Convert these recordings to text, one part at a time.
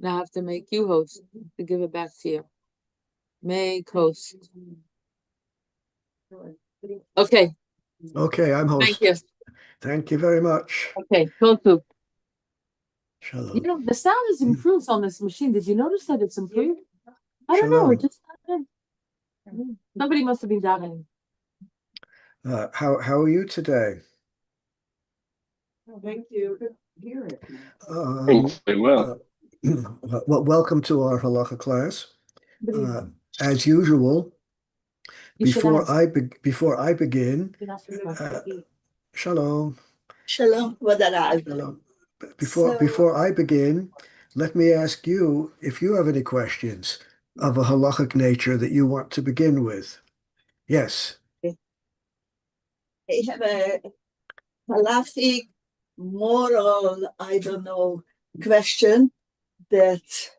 Now I have to make you host to give it back to you. Make host. Okay. Okay, I'm host. Thank you. Thank you very much. Okay, go to. Shalom. You know, the sound is improved on this machine. Did you notice that it's improved? I don't know. It just happened. Somebody must have been davening. How are you today? Thank you. Hear it. Thanks very well. Well, welcome to our Halacha class. As usual, before I begin, shalom. Shalom. Shalom. Before I begin, let me ask you if you have any questions of a halachic nature that you want to begin with. Yes. I have a halachic, moral, I don't know, question that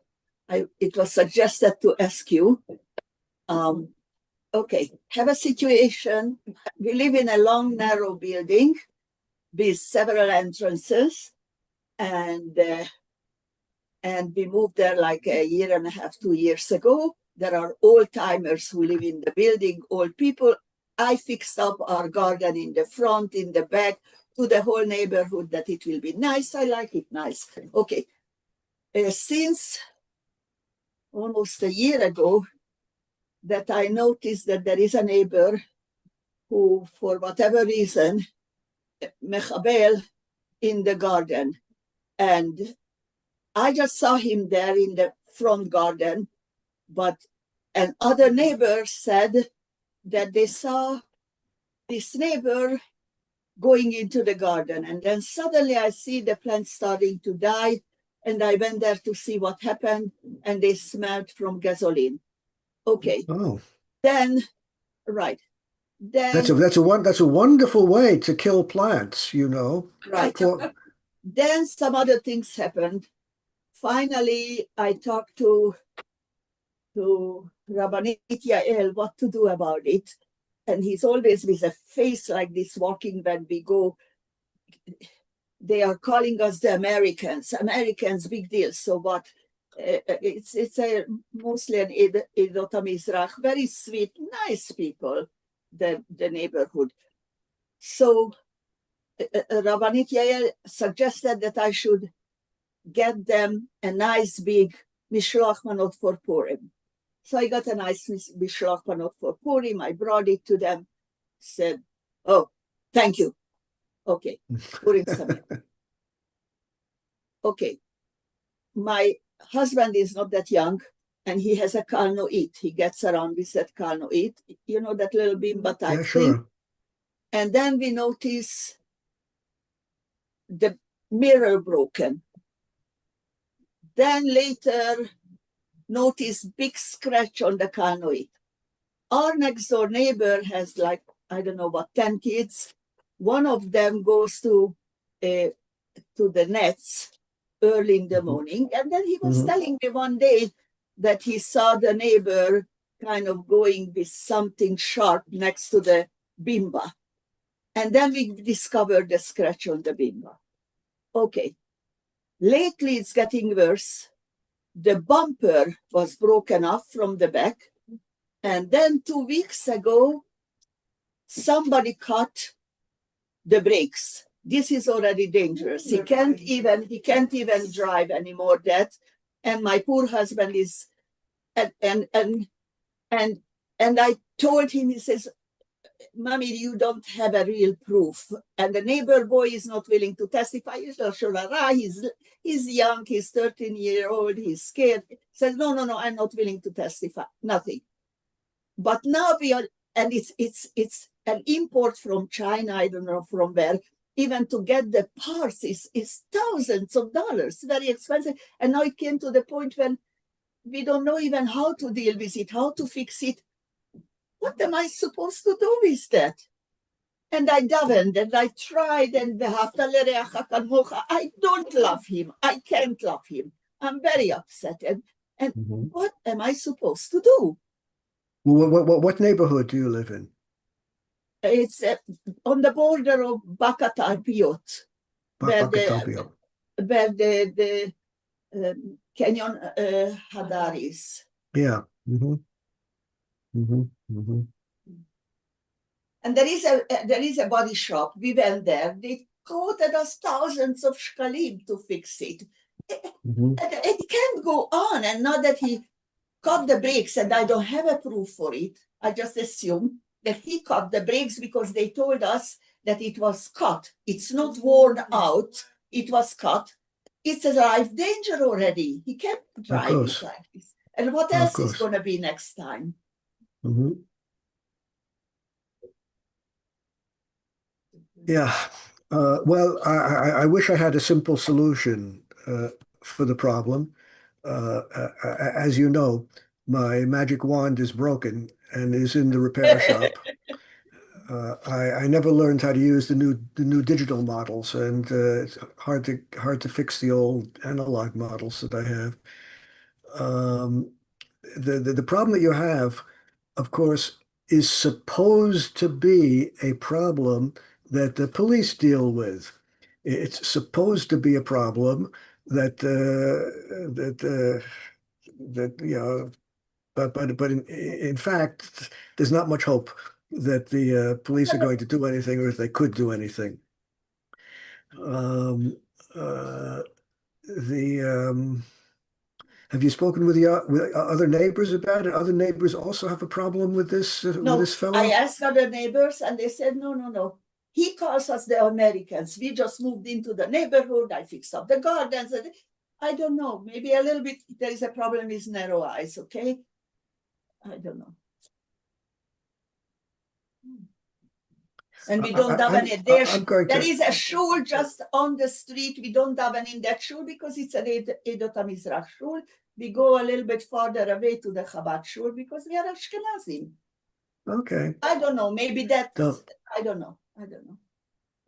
it was suggested to ask you. Okay, have a situation. We live in a long, narrow building with several entrances, and we moved there like a year and a half, 2 years ago. There are old-timers who live in the building, old people. I fixed up our garden in the front, in the back, to the whole neighborhood that it will be nice. I like it nice. Okay. Since almost a year ago, that I noticed that there is a neighbor who, for whatever reason, mechabel in the garden. And I just saw him there in the front garden, but another neighbor said that they saw this neighbor going into the garden. And then suddenly I see the plant starting to die. And I went there to see what happened. And they smelled from gasoline. Okay. Oh. Then, right. Then that's a wonderful way to kill plants, you know. Right. Then some other things happened. Finally, I talked to Rabbanit Yael what to do about it. And he's always with a face like this walking when we go. They are calling us the Americans. Americans, big deal. So what? It's a mostly an Edot HaMizrach, very sweet, nice people, the neighborhood. So Rabbanit Yael suggested that I should get them a nice big Mishloach Manot for Purim. So I got a nice Mishloach Manot for Purim. I brought it to them, said, oh, thank you. Okay, Purim Sameach. Okay, my husband is not that young, and he has a kalnoit. He gets around with that kalnoit, you know, that little bimba type thing. And then we notice the mirror broken. Then later, notice big scratch on the kalnoit. Our next door neighbor has like, I don't know what, 10 kids. One of them goes to the nets early in the morning. And then he was telling me one day that he saw the neighbor kind of going with something sharp next to the bimba. And then we discovered the scratch on the bimba. Okay. Lately, it's getting worse. The bumper was broken off from the back. And then 2 weeks ago, somebody cut the brakes. This is already dangerous. He can't even drive anymore. And my poor husband is, and I told him, he says, Mommy, you don't have a real proof. And the neighbor boy is not willing to testify. He's young, he's 13-year-old, he's scared. He says, no, I'm not willing to testify, nothing. But now we are, and it's an import from China, I don't know from where, even to get the parts is thousands of dollars, very expensive. And now it came to the point when we don't know even how to deal with it, how to fix it. What am I supposed to do with that? And I davened and I tried, and I don't love him. I can't love him. I'm very upset. And what am I supposed to do? What neighborhood do you live in? It's on the border of Bakat Alpiot. Where the Canyon Hadaris. Yeah. Mm-hmm. Mm-hmm. Mm-hmm. And there is a body shop. We went there. They quoted us thousands of shkalim to fix it. Mm-hmm. It can't go on. And now that he cut the brakes, and I don't have a proof for it, I just assume that he cut the brakes because they told us that it was cut. It's not worn out. It was cut. It's a life danger already. He can't drive it like this. And what else is going to be next time? Mm-hmm. Yeah. Well, I wish I had a simple solution for the problem. As you know, my magic wand is broken and is in the repair shop. I never learned how to use the new digital models, and it's hard to fix the old analog models that I have. The problem that you have, of course, is supposed to be a problem that the police deal with. It's supposed to be a problem that but in fact, there's not much hope that the police are going to do anything, or if they could do anything. Have you spoken with with other neighbors about it? Other neighbors also have a problem with this No, with this fellow? I asked other neighbors and they said, no. He calls us the Americans. We just moved into the neighborhood. I fixed up the gardens. I don't know. Maybe a little bit there is a problem with narrow eyes, okay? I don't know. And we don't daven it. There is a shul just on the street. We don't daven in that shul because it's an Edot HaMizrach shul. We go a little bit farther away to the Chabad shul because we are Ashkenazim. Okay. I don't know. Maybe that's, I don't know.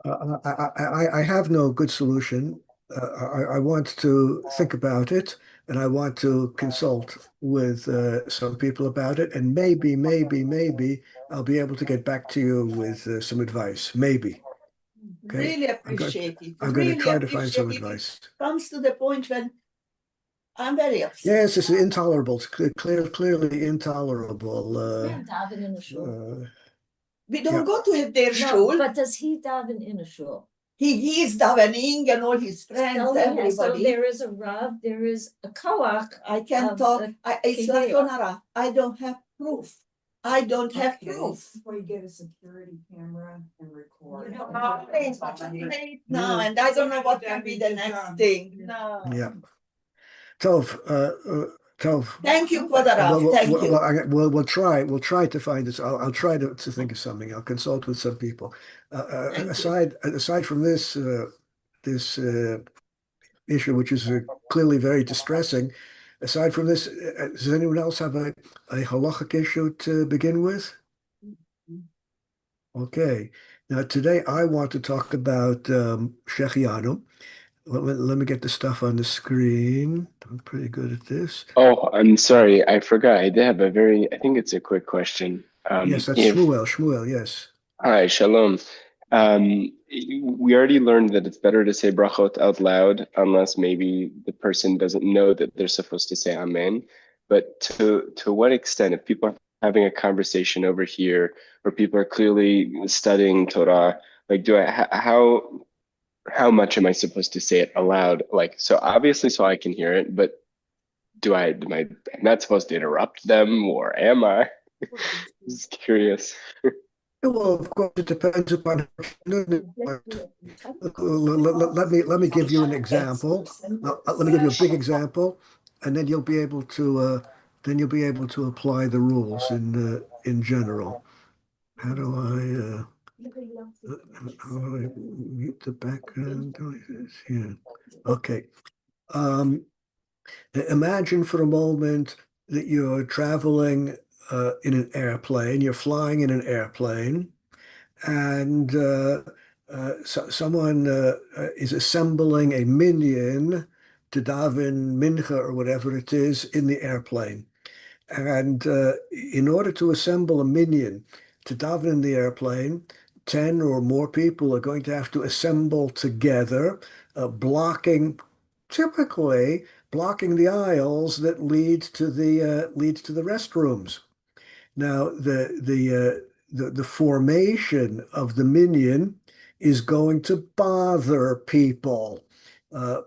I have no good solution. I want to think about it, and I want to consult with some people about it, and maybe I'll be able to get back to you with some advice. Maybe. Okay? Really appreciate it. I'm going to try to find some advice. It comes to the point when I'm very upset. Yes, it's intolerable. It's clearly intolerable. We don't go to their shul. But does he daven in a shul? He is davening and all his friends, everybody. So there is a Rav, there is a Koach. I can't talk. It's like Onara. I don't have proof. I don't have proof. Before you get a security camera and record. No, and I don't know what can be the next thing. No. Yeah. Tov, thank you for the Rav. Thank you. We'll try to find this. I'll try to think of something. I'll consult with some people. Aside from this issue, which is clearly very distressing, aside from this, does anyone else have a halachic issue to begin with? Okay. Now today I want to talk about Shechianu. Let me get the stuff on the screen. I'm pretty good at this. Oh, I'm sorry. I forgot. I did have I think it's a quick question. Yes, that's Shmuel, yes. Hi, shalom. We already learned that it's better to say brachot out loud unless maybe the person doesn't know that they're supposed to say amen. But to what extent, if people are having a conversation over here, or people are clearly studying Torah, like how much am I supposed to say it aloud? Like, so obviously so I can hear it, but am I not supposed to interrupt them, or am I? Just curious. Well, of course, it depends upon. Let me give you an example. Let me give you a big example, and then you'll be able to apply the rules in general. How do I mute the background noises here? Okay. Imagine for a moment that you're traveling in an airplane. You're flying in an airplane, and someone is assembling a minyan to daven mincha or whatever it is in the airplane. And in order to assemble a minyan to daven in the airplane, 10 or more people are going to have to assemble together, blocking typically blocking the aisles that lead to the restrooms. Now, the formation of the minyan is going to bother people.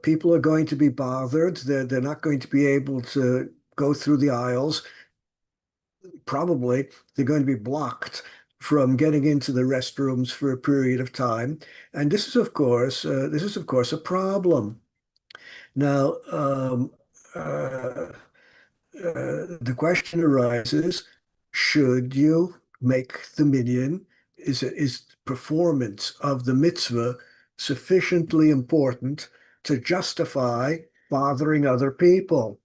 People are going to be bothered. They're not going to be able to go through the aisles. Probably they're going to be blocked from getting into the restrooms for a period of time. And this is, of course, a problem. Now, the question arises, should you make the minyan? Is performance of the mitzvah sufficiently important to justify bothering other people?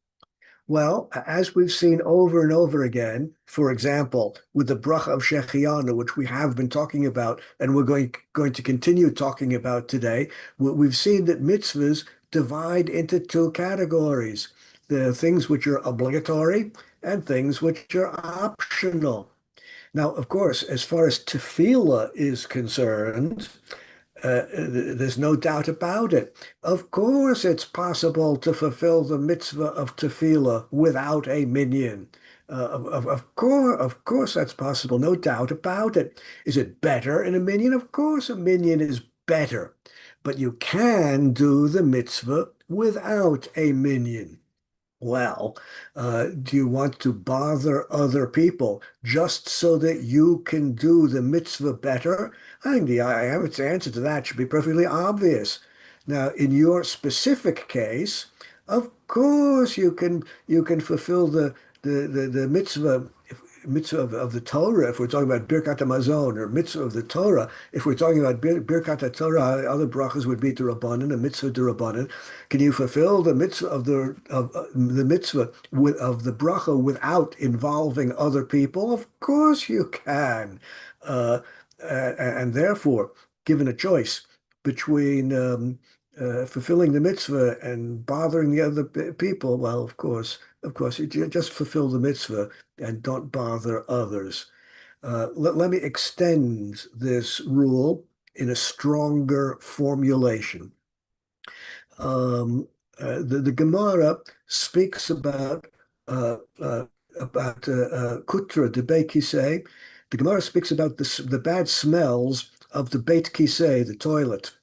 Well, as we've seen over and over again, for example, with the bracha of Shechianu, which we have been talking about, and we're going to continue talking about today, we've seen that mitzvahs divide into two categories: the things which are obligatory and things which are optional. Now, of course, as far as tefillah is concerned, there's no doubt about it. Of course, it's possible to fulfill the mitzvah of tefillah without a minyan. Of course, that's possible. No doubt about it. Is it better in a minyan? Of course, a minyan is better. But you can do the mitzvah without a minyan. Well, do you want to bother other people just so that you can do the mitzvah better? I think the answer to that should be perfectly obvious. Now, in your specific case, of course you can fulfill the mitzvah of the Torah, if we're talking about Birkat HaMazon, or mitzvah of the Torah. If we're talking about Birkat HaTorah, other brachas would be D'Rabbanan, a mitzvah D'Rabbanan. Can you fulfill the mitzvah of the mitzvah of the bracha without involving other people? Of course you can. And therefore, given a choice between fulfilling the mitzvah and bothering the other people, well, of course, you just fulfill the mitzvah and don't bother others. Let me extend this rule in a stronger formulation. The Gemara speaks about kutra de Beit Kisei. The Gemara speaks about the bad smells of the Beit Kisei, the toilet.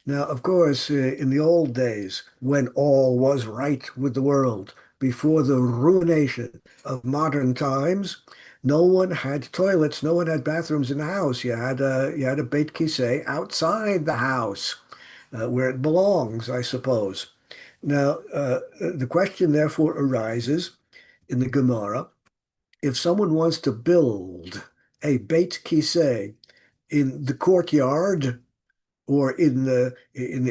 Now, of course, in the old days, when all was right with the world, before the ruination of modern times, no one had toilets, no one had bathrooms in the house. You had a Beit Kisei outside the house, where it belongs, I suppose. Now, the question therefore arises in the Gemara: if someone wants to build a Beit Kisei in the courtyard, or in the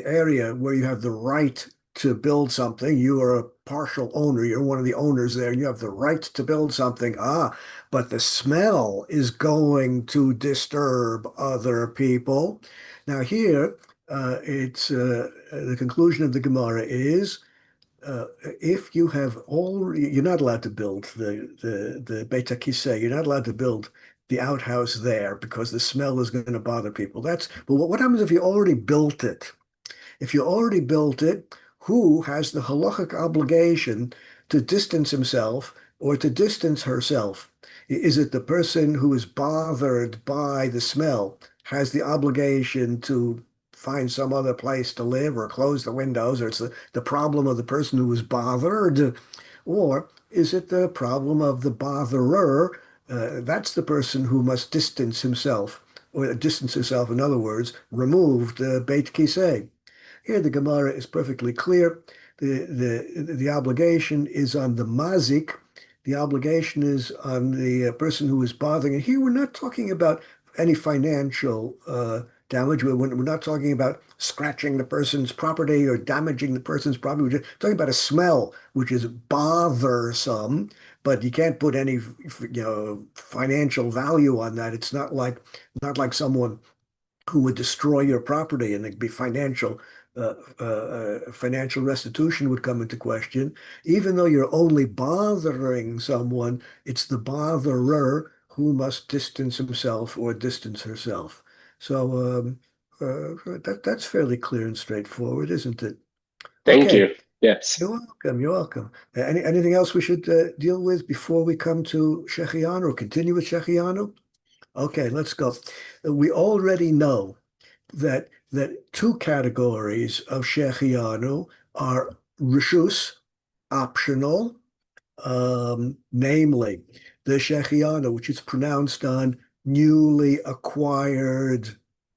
area where you have the right to build something, you are a partial owner, you're one of the owners there, and you have the right to build something. But the smell is going to disturb other people. Now here, it's the conclusion of the Gemara is, if you have already, you're not allowed to build the Beit HaKisei, you're not allowed to build the outhouse there because the smell is going to bother people. But what happens if you already built it? If you already built it, who has the halachic obligation to distance himself or to distance herself? Is it the person who is bothered by the smell has the obligation to find some other place to live or close the windows, or it's the problem of the person who is bothered? Or is it the problem of the botherer? That's the person who must distance himself, or distance herself, in other words, remove the Beit Kisei. Here the Gemara is perfectly clear. The obligation is on the mazik. The obligation is on the person who is bothering. And here we're not talking about any financial damage. We're not talking about scratching the person's property or damaging the person's property. We're just talking about a smell which is bothersome, but you can't put any financial value on that. It's not like someone who would destroy your property, and it'd be financial restitution would come into question. Even though you're only bothering someone, it's the botherer who must distance himself or distance herself. So that's fairly clear and straightforward, isn't it? Thank Okay. you. Yes. You're welcome. You're welcome. Anything else we should deal with before we come to Shechianu or continue with Shechianu? Okay, let's go. We already know that two categories of Shechianu are rishus, optional, namely the Shechianu, which is pronounced on newly acquired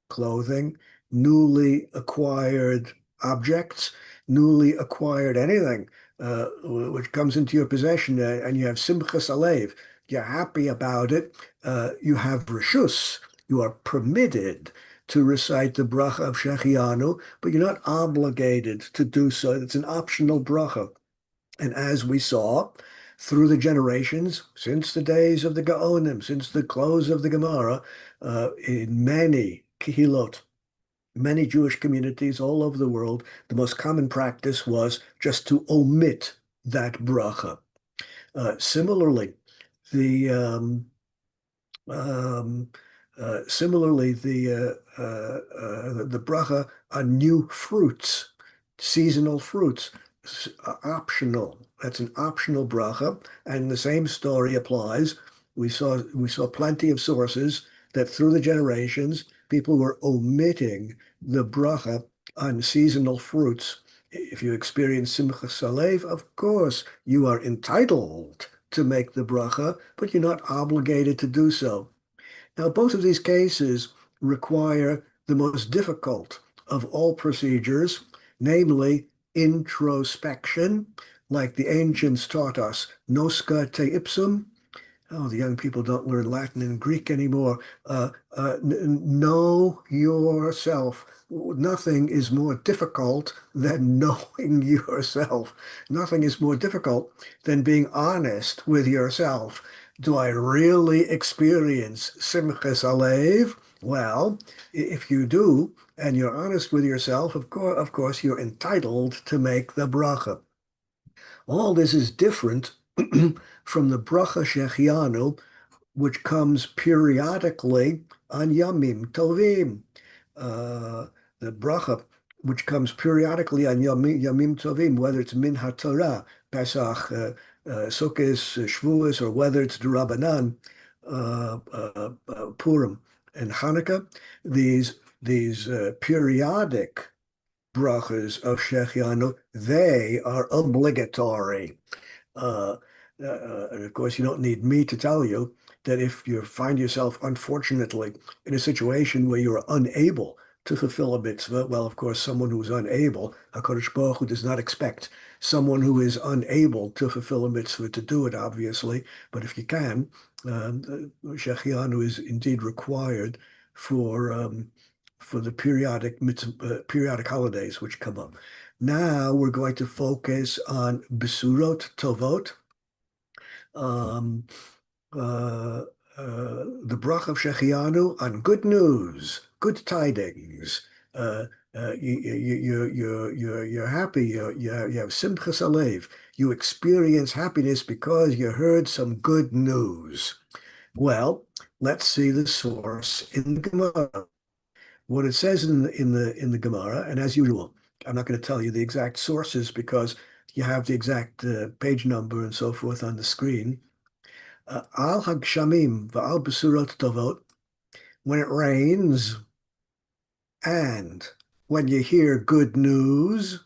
clothing, newly acquired objects, newly acquired anything which comes into your possession, and you have Simchas Alev, you're happy about it, you have Rishus, you are permitted to recite the bracha of Shechianu, but you're not obligated to do so. It's an optional bracha. And as we saw through the generations, since the days of the Gaonim, since the close of the Gemara, in many kihilot, many Jewish communities all over the world, the most common practice was just to omit that bracha. Similarly, the bracha on new fruits, seasonal fruits, optional. That's an optional bracha, and the same story applies. We saw plenty of sources that through the generations, people were omitting the bracha on seasonal fruits. If you experience Simchas Alev, of course, you are entitled to make the bracha, but you're not obligated to do so. Now, both of these cases require the most difficult of all procedures, namely introspection, like the ancients taught us, nosca te ipsum. Oh, the young people don't learn Latin and Greek anymore. Know yourself. Nothing is more difficult than knowing yourself. Nothing is more difficult than being honest with yourself. Do I really experience Simchas Alev? Well, if you do, and you're honest with yourself, of course, you're entitled to make the bracha. All this is different from the bracha Shechianu, which comes periodically on Yamim Tovim. The bracha, which comes periodically on Yamim Tovim, whether it's Min HaTorah, Pesach, Sukkot, Shavuos, or whether it's D'Rabbanan, Purim, and Hanukkah, these periodic brachas of Shechianu, they are obligatory. And of course, you don't need me to tell you that if you find yourself, unfortunately, in a situation where you are unable to fulfill a mitzvah, well, of course, someone who is unable, HaKadosh Baruch Hu does not expect someone who is unable to fulfill a mitzvah to do it, obviously. But if you can, Shechianu is indeed required for the periodic holidays which come up. Now we're going to focus on Besurot Tovot, the brach of Shechianu on good news, good tidings. You're happy. You have Simchas Alev. You experience happiness because you heard some good news. Well, let's see the source in the Gemara. What it says in the Gemara, and as usual, I'm not going to tell you the exact sources because you have the exact page number and so forth on the screen. Al Hagshamim va'al Besurot Tovot, when it rains and when you hear good news,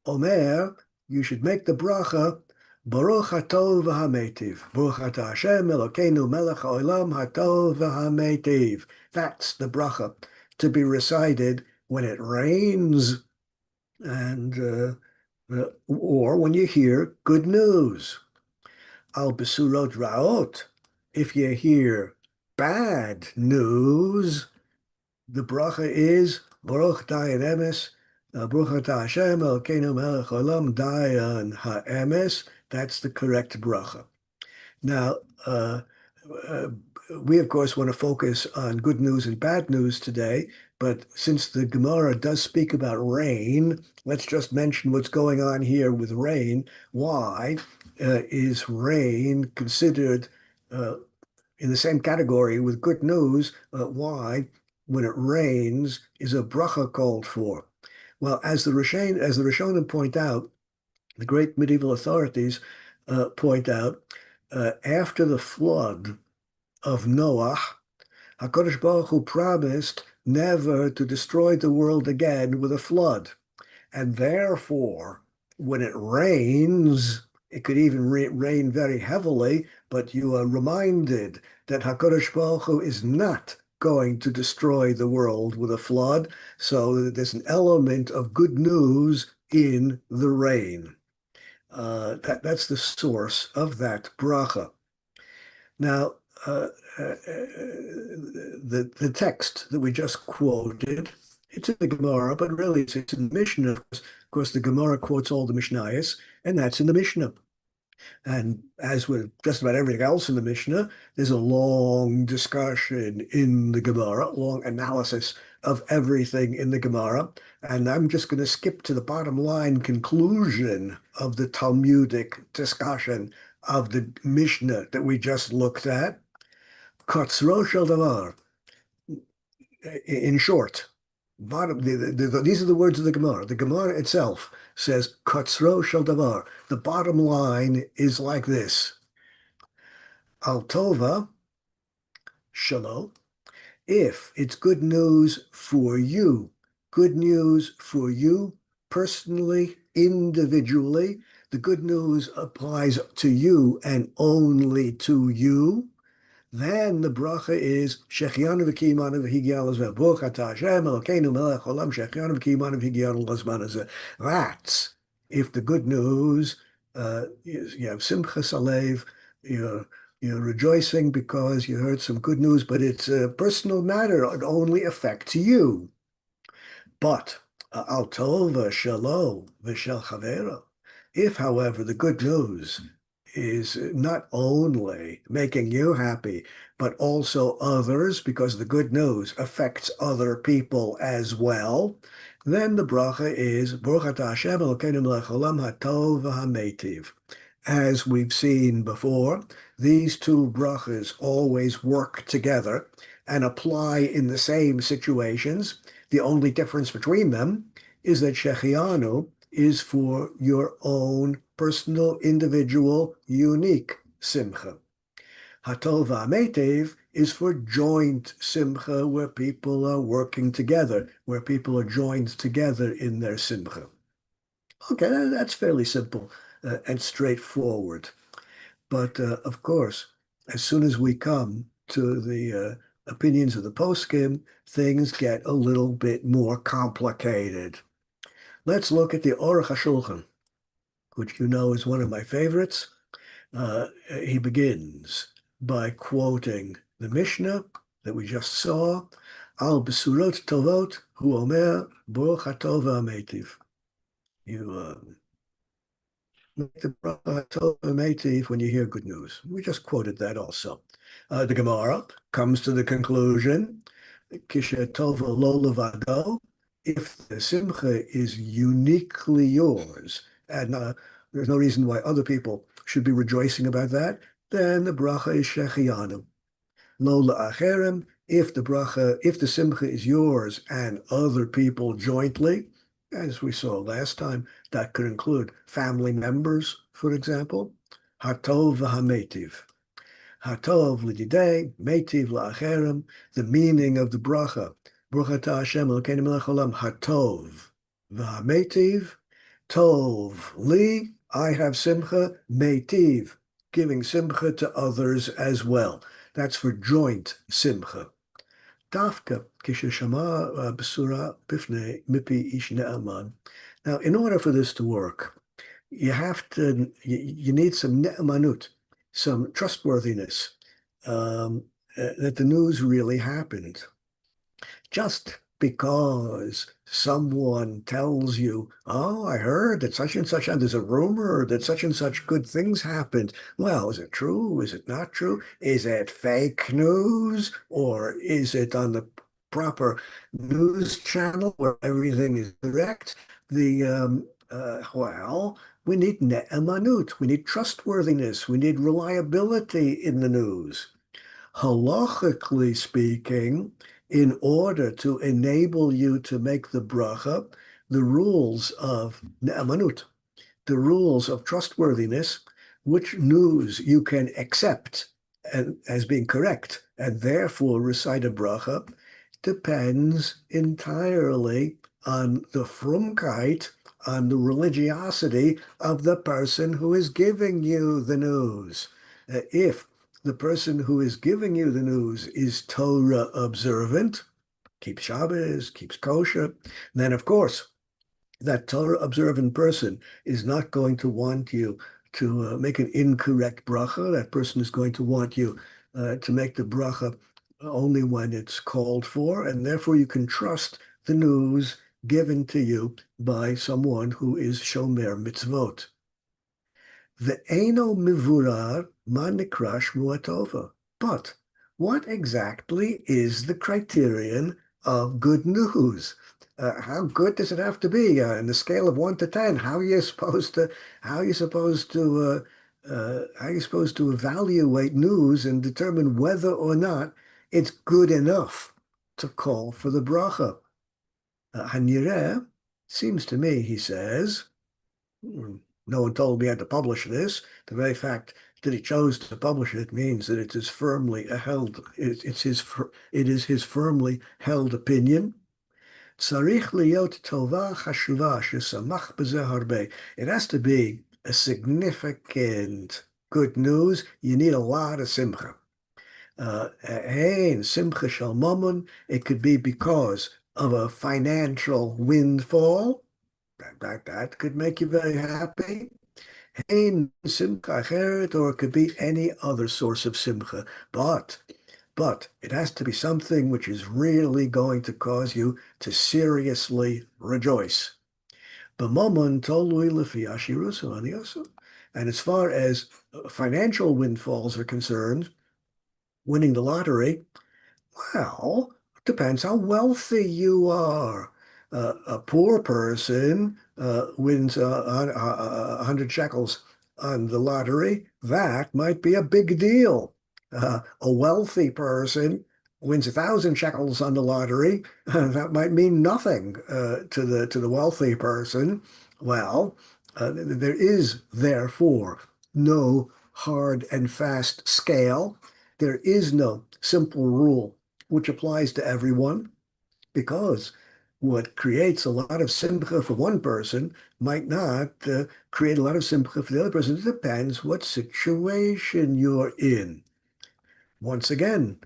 Omer, you should make the bracha, Baruch Hatov v'hametiv, Baruch Ata Hashem Elokeinu melech haolam hatov v'hametiv. That's the bracha to be recited when it rains and or when you hear good news. Al Besurot Raot, if you hear bad news, the bracha is Baruch Dayan Emes, Baruch Ata Hashem Elokeinu melech haolam Dayan ha'emes. That's the correct bracha. Now, we of course want to focus on good news and bad news today, but since the Gemara does speak about rain, let's just mention what's going on here with rain. Why is rain considered in the same category with good news? Why, when it rains, is a bracha called for? Well, as the Rishonim point out, The great medieval authorities point out after the flood of Noah, HaKadosh Baruch Hu promised never to destroy the world again with a flood. And therefore, when it rains, it could even rain very heavily, but you are reminded that HaKadosh Baruch Hu is not going to destroy the world with a flood. So there's an element of good news in the rain. That's the source of that bracha. Now, the text that we just quoted, it's in the Gemara, but really it's in the Mishnah. Of course, the Gemara quotes all the Mishnayos, and that's in the Mishnah. And as with just about everything else in the Mishnah, there's a long discussion in the Gemara, long analysis of everything in the Gemara. And I'm just going to skip to the bottom line conclusion of the Talmudic discussion of the Mishnah that we just looked at. Katzro shel davar. In short, these are the words of the Gemara. The Gemara itself says, Katzro shel davar. The bottom line is like this. Al tova shelo. If it's good news for you personally, individually, the good news applies to you and only to you, then the bracha is Shechianu v'kiyimanu v'higyanu zeh. Baruch atah Hashem Elokeinu melech olam Shechianu v'kiyimanu v'higyanu l'zman hazeh. That's if the good news is you have Simchas Alev, you're rejoicing because you heard some good news, but it's a personal matter. It only affects you. But al tova shelo v'shel chavero. If, however, the good news is not only making you happy, but also others, because the good news affects other people as well, then the bracha is Baruch atah Hashem Elokeinu melech olam hatov v'hametiv. As we've seen before, these two brachas always work together and apply in the same situations. The only difference between them is that Shechianu is for your own personal, individual, unique simcha. Hatov v'hametiv is for joint simcha, where people are working together, where people are joined together in their simcha. Okay, that's fairly simple and straightforward. But of course, as soon as we come to the opinions of the poskim, things get a little bit more complicated. Let's look at the Aruch HaShulchan, which you know is one of my favorites. He begins by quoting the Mishnah that we just saw, Al Besurot Tovot Hu Omer Baruch Hatov v'hametiv. You make the bracha Hatov v'hametiv when you hear good news. We just quoted that also. The Gemara comes to the conclusion, Kishe Tova lo levado, if the simcha is uniquely yours, and there's no reason why other people should be rejoicing about that, then the bracha is shechianu. Lo la'acherem, if the simcha is yours and other people jointly, as we saw last time, that could include family members, for example, hatov v'hametiv. Hatov l'didei, metiv la'acherem, the meaning of the bracha, Baruch atah Hashem Elokeinu melech olam hatov v'hametiv, tov li, I have simcha, metiv, giving simcha to others as well. That's for joint simcha. Dafka kisheshama besura bifnei mipi ish ne'aman. Now, in order for this to work, you need some ne'amanut, some trustworthiness, that the news really happened. Just because someone tells you, oh, I heard that such and such, and there's a rumor that such and such good things happened. Well, is it true? Is it not true? Is it fake news? Or is it on the proper news channel where everything is correct? Well, we need ne'emanut. We need trustworthiness. We need reliability in the news. Halachically speaking, in order to enable you to make the bracha, the rules of ne'emanut, the rules of trustworthiness, which news you can accept as being correct and therefore recite a bracha, depends entirely on the frumkeit, on the religiosity of the person who is giving you the news. If the person who is giving you the news is Torah observant, keeps Shabbos, keeps kosher, then of course that Torah observant person is not going to want you to make an incorrect bracha. That person is going to want you to make the bracha only when it's called for, and therefore you can trust the news given to you by someone who is shomer mitzvot. Ve'eno mivurar ma nikra shmua tova. But what exactly is the criterion of good news? How good does it have to be on the scale of 1 to 10? How are you supposed to evaluate news and determine whether or not it's good enough to call for the bracha? Hanireh, seems to me, he says, no one told me I had to publish this. The very fact that he chose to publish it means that it is firmly held. It is his firmly held opinion. It has to be a significant good news. You need a lot of simcha. Simcha shel mammon. It could be because of a financial windfall. That could make you very happy. Simcha acheret, or it could be any other source of simcha. But it has to be something which is really going to cause you to seriously rejoice. And as far as financial windfalls are concerned, winning the lottery, well, it depends how wealthy you are. A poor person wins 100 shekels on the lottery. That might be a big deal. A wealthy person wins 1,000 shekels on the lottery. That might mean nothing to the wealthy person. Well, there is therefore no hard and fast scale. There is no simple rule which applies to everyone, because what creates a lot of simcha for one person might not create a lot of simcha for the other person. It depends what situation you're in. Once again,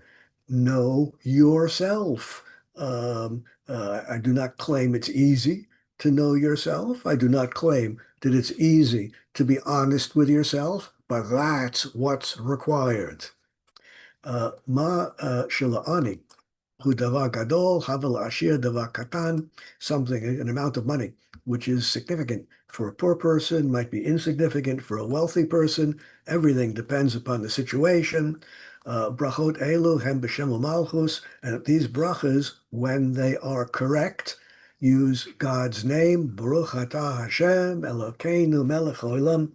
know yourself. I do not claim it's easy to know yourself. I do not claim that it's easy to be honest with yourself, but that's what's required. Ma shela'ani hu davar gadol, havel ashir davar katan, something, an amount of money which is significant for a poor person might be insignificant for a wealthy person. Everything depends upon the situation. Brachot elu hem b'shem u'malchus, and these brachas, when they are correct, use God's name, Baruch atah Hashem Elokeinu melech haolam,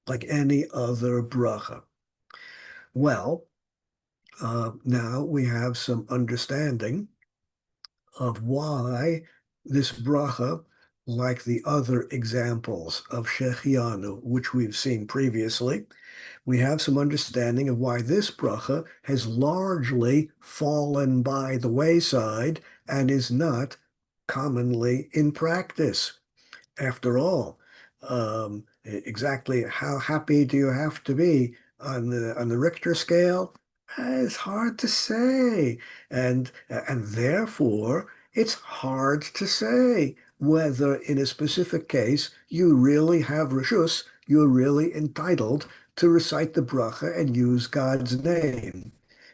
like any other bracha. Well, now we have some understanding of why this bracha, like the other examples of Shechianu, which we've seen previously, we have some understanding of why this bracha has largely fallen by the wayside and is not commonly in practice. After all, exactly how happy do you have to be on the Richter scale? It's hard to say, and therefore it's hard to say whether in a specific case you really have reshus, you're really entitled to recite the bracha and use God's name.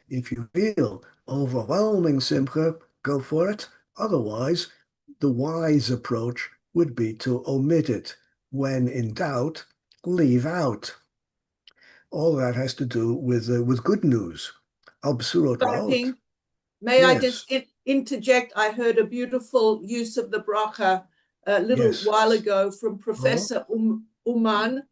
If you feel overwhelming simcha, go for it. Otherwise, the wise approach would be to omit it. When in doubt, leave out. All that has to do with good news. May I just interject? I heard a beautiful use of the bracha a little while ago from Professor Uman,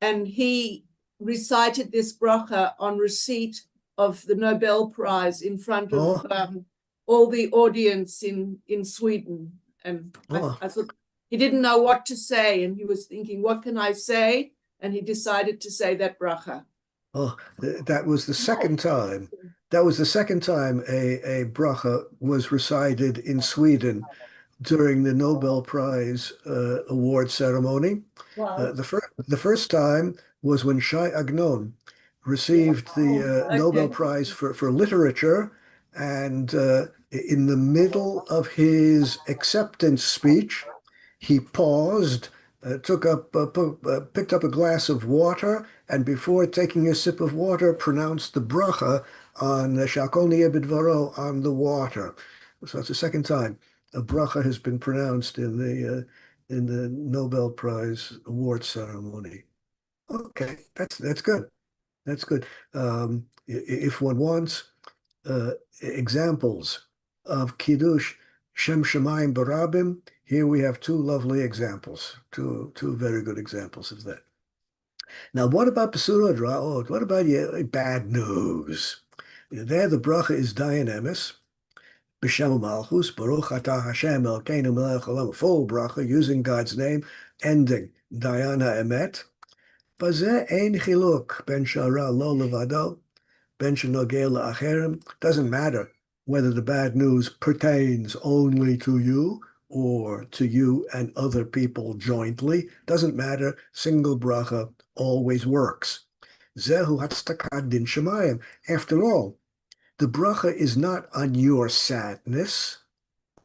and he recited this bracha on receipt of the Nobel Prize in front of all the audience in Sweden. And I thought he didn't know what to say, and he was thinking, what can I say? And he decided to say that bracha. Oh, that was the second time. That was the second time a bracha was recited in Sweden during the Nobel Prize award ceremony. Wow. The first time was when Shai Agnon received the Nobel Prize for literature, and in the middle of his acceptance speech, he paused, picked up a glass of water, and before taking a sip of water, pronounced the bracha on Shakol Niyeh B'Dvaro, on the water. So it's the second time a bracha has been pronounced in the Nobel Prize award ceremony. Okay, that's good. That's good. If one wants examples of Kiddush Shem Shemayim Barabim, here we have two lovely examples, two very good examples of that. Now, what about Pesurah Ra'ot? What about bad news? There, the bracha is Dayan Emes, B'Shem Malchus, Baruch Atah Hashem Elkeinu Melech Olam, full bracha using God's name, ending Dayan HaEmet. Bazeh ein chiluk ben shara lo levado, ben shenogeh la'acherim. Doesn't matter whether the bad news pertains only to you or to you and other people jointly. Doesn't matter. Single bracha always works. Zehu hatztakat din shemayim. After all, the bracha is not on your sadness,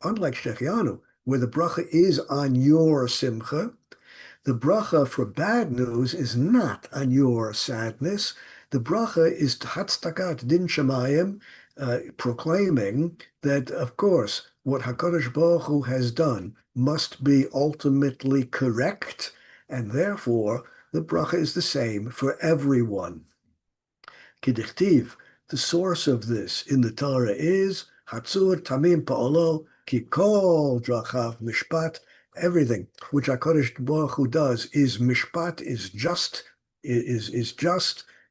unlike Shechianu, where the bracha is on your simcha. The bracha for bad news is not on your sadness. The bracha is Hatstakat Din Shemayim, proclaiming that, of course, what HaKadosh Baruch Hu has done must be ultimately correct, and therefore the bracha is the same for everyone. Kidichtiv, the source of this in the Torah is Hatzur Tamim Pa'olo Ki Kol Drachav Mishpat. Everything which HaKadosh Baruch Hu does is mishpat, is just,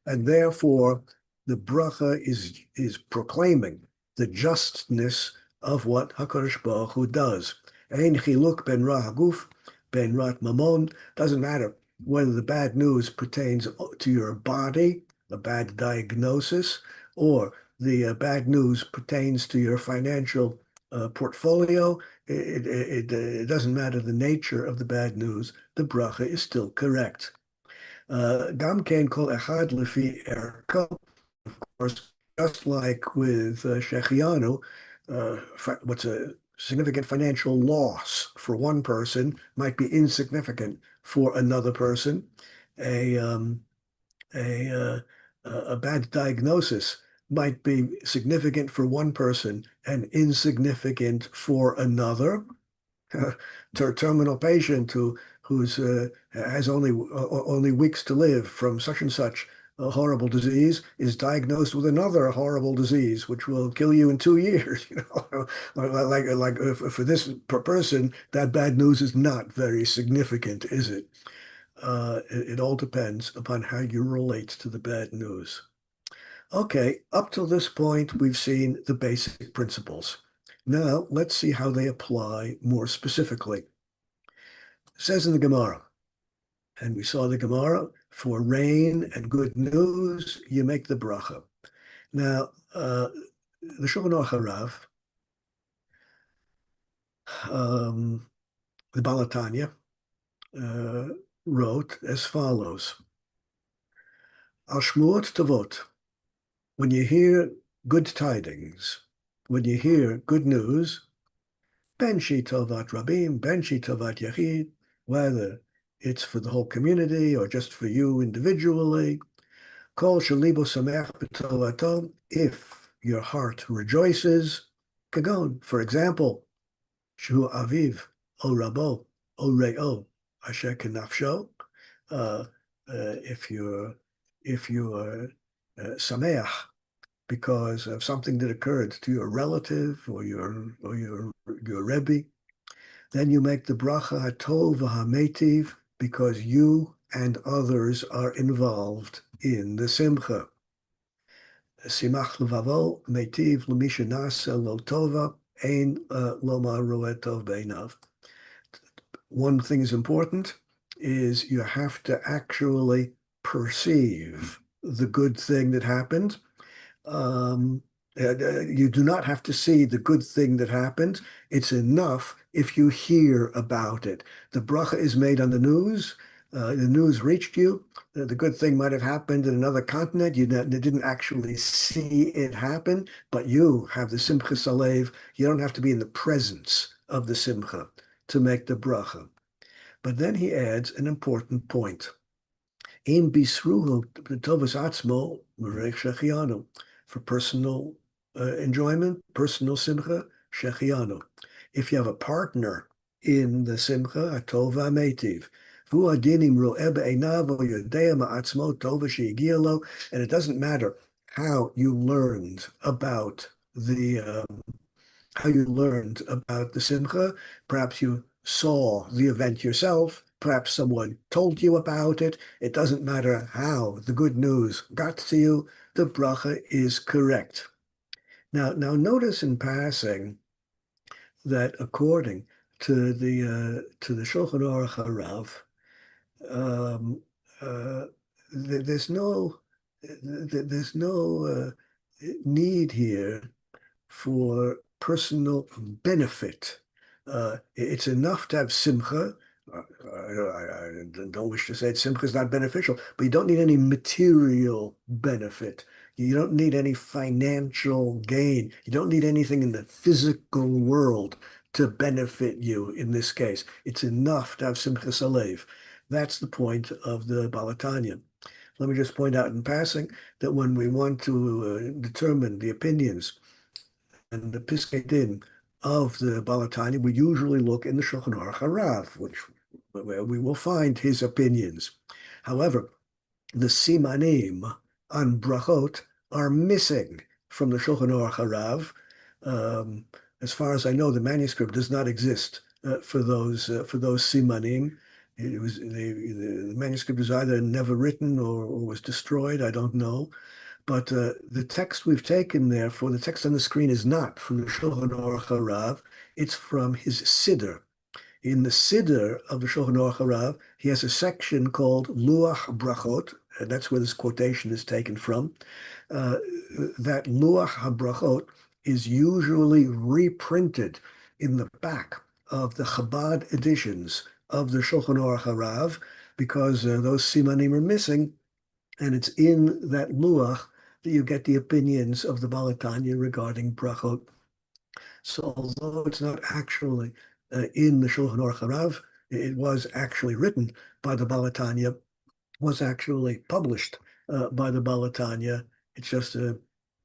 and therefore the bracha is proclaiming the justness of what HaKadosh Baruch Hu does. Ein chiluk ben ra haguf, ben rat mamon. Doesn't matter whether the bad news pertains to your body, a bad diagnosis, or the bad news pertains to your financial portfolio. It doesn't matter the nature of the bad news, the bracha is still correct. Gam ken kol echad lefi erko. Of course, just like with Shechianu, what's a significant financial loss for one person might be insignificant for another person. A bad diagnosis might be significant for one person and insignificant for another. Terminal patient who's has only weeks to live from such and such a horrible disease is diagnosed with another horrible disease which will kill you in 2 years. Like for this person, that bad news is not very significant, is it? It all depends upon how you relate to the bad news. Okay, up till this point, we've seen the basic principles. Now, let's see how they apply more specifically. It says in the Gemara, and we saw the Gemara, for rain and good news, you make the bracha. Now, the Shulchan Aruch Harav, the Baal HaTanya, wrote as follows: Al Shmuot Tavot, when you hear good tidings, when you hear good news, ben shi tovat rabim, ben shi tovat yachid, whether it's for the whole community or just for you individually, kol shalibo sameach b'tovato, if your heart rejoices, kagon, for example, shu aviv, o rabo, o re'o, asher kenafsho, if you're sameach because of something that occurred to your relative or your Rebbe, then you make the bracha hatov v'hametiv because you and others are involved in the simcha. Simach levavo metiv l'misha nasa lo tova ein lomar roeh tov beinav. one thing is important, is you have to actually perceive the good thing that happened. You do not have to see the good thing that happened. It's enough if you hear about it. The bracha is made on the news. The news reached you. The good thing might have happened in another continent. You didn't actually see it happen, but you have the Simcha Salev. You don't have to be in the presence of the Simcha to make the bracha. But then he adds an important point. In bisruhu tovas atzmo merech shechianu, for personal enjoyment, personal simcha, shechianu. If you have a partner in the simcha, atova metiv, vu adinim ro'eh be'einav o yodea ma'atzmo tova she'igia lo, and it doesn't matter how you learned about the simcha. Perhaps you saw the event yourself. Perhaps someone told you about it. It doesn't matter how the good news got to you. The bracha is correct. Now notice in passing that according to the Shulchan Aruch Harav, there's no need here for personal benefit. It's enough to have simcha. I don't wish to say that simcha is not beneficial, but you don't need any material benefit. You don't need any financial gain. You don't need anything in the physical world to benefit you in this case. It's enough to have simcha salev. That's the point of the Balatanya. Let me just point out in passing that when we want to determine the opinions and the Piskei Din of the Balatanya, we usually look in the Shulchan Aruch Harav, where we will find his opinions. However, the simanim on brachot are missing from the Shulchan Aruch Harav. As far as I know, the manuscript does not exist for those simanim. The manuscript is either never written or was destroyed. I don't know. But the text we've taken there for the text on the screen is not from the Shulchan Aruch Harav. It's from his Siddur. In the Siddur of the Shulchan Aruch Harav, he has a section called Luach Brachot, and that's where this quotation is taken from. That Luach HaBrachot is usually reprinted in the back of the Chabad editions of the Shulchan Aruch Harav, because those simanim are missing, and it's in that Luach that you get the opinions of the Balatanya regarding brachot. So although it's not actually in the Shulchan Aruch Harav, it was actually written by the Balatanya, was actually published by the Balatanya. It's just in